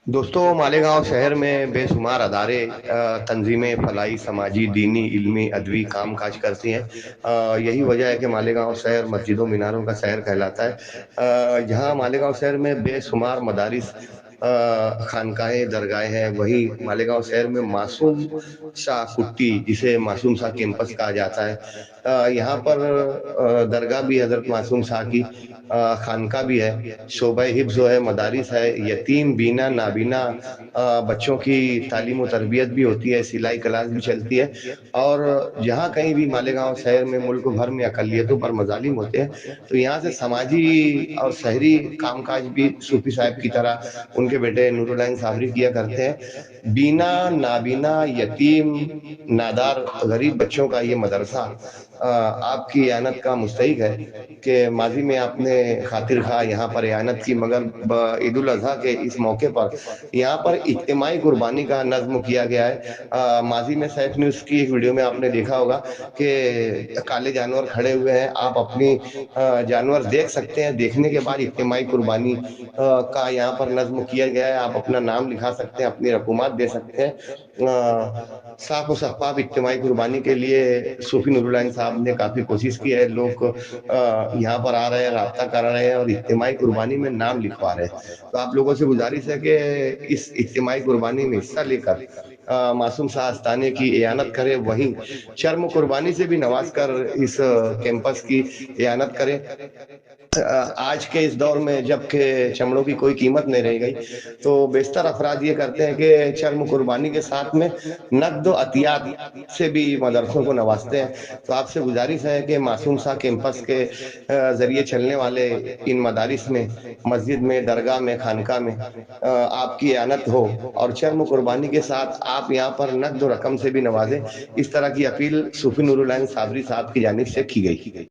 دوستوں، مالیگاؤں شہر میں بے شمار ادارے، تنظیمیں فلاحی، سماجی، دینی، علمی، ادبی کام کاج کرتی ہیں۔ یہی وجہ ہے کہ مالیگاؤں شہر مسجدوں میناروں کا شہر کہلاتا ہے۔ یہاں مالیگاؤں شہر میں بے شمار مدارس، خانقاہیں، درگاہیں ہیں۔ وہی مالیگاؤں شہر میں معصوم شاہ کٹی، جسے معصوم شاہ کیمپس کہا جاتا ہے، یہاں پر درگاہ بھی حضرت معصوم شاہ کی، خانقاہ بھی ہے، شعبہ حفظ جو ہے، مدارس ہے، یتیم، بینا، نابینا بچوں کی تعلیم و تربیت بھی ہوتی ہے، سلائی کلاس بھی چلتی ہے۔ اور جہاں کہیں بھی مالیگاؤں شہر میں، ملک بھر میں اقلیتوں پر مظالم ہوتے ہیں، تو یہاں سے سماجی اور شہری کام کاج بھی صوفی صاحب کی طرح ان کے بیٹے نور العین صابری کیا کرتے ہیں۔ بینا، نابینا، یتیم، نادار، غریب بچوں کا یہ مدرسہ آپ کی اعانت کا مستحق ہے کہ ماضی میں آپ نے خاطر خواہ یہاں پر اعانت کی، مگر عید الاضحیٰ کے اس موقع پر یہاں پر اجتماعی قربانی کا نظم کیا گیا ہے۔ ماضی میں سیف نیوز کی ایک ویڈیو میں آپ نے دیکھا ہوگا کہ کالے جانور کھڑے ہوئے ہیں، آپ اپنی جانور دیکھ سکتے ہیں، دیکھنے کے بعد اجتماعی قربانی کا یہاں پر نظم کیا گیا ہے۔ آپ اپنا نام لکھا سکتے ہیں، اپنی رقومات دے سکتے ہیں۔ صاف و شفاف اجتماعی قربانی کے لیے صوفی نور العین صاحب نے کافی کوشش کی ہے۔ لوگ یہاں پر آ رہے ہیں، رابطہ کر رہے ہیں اور اجتماعی قربانی میں نام لکھوا رہے ہیں۔ تو آپ لوگوں سے گزارش ہے کہ اس اجتماعی قربانی میں حصہ لے کر معصوم شاہ آستانے کی اعانت کریں، وہیں شرم قربانی سے بھی نواز کر اس کیمپس کی اعانت کریں۔ آج کے اس دور میں جب کہ چمڑوں کی کوئی قیمت نہیں رہ گئی، تو بیشتر افراد یہ کرتے ہیں کہ چرم قربانی کے ساتھ میں نقد و عطیات سے بھی مدرسوں کو نوازتے ہیں۔ تو آپ سے گزارش ہے کہ معصوم شاہ کیمپس کے ذریعے چلنے والے ان مدارس میں، مسجد میں، درگاہ میں، خانقاہ میں آپ کی اعانت ہو، اور چرم قربانی کے ساتھ آپ یہاں پر نقد و رقم سے بھی نوازیں۔ اس طرح کی اپیل صوفی نور العین صابری صاحب کی جانب سے کی گئی۔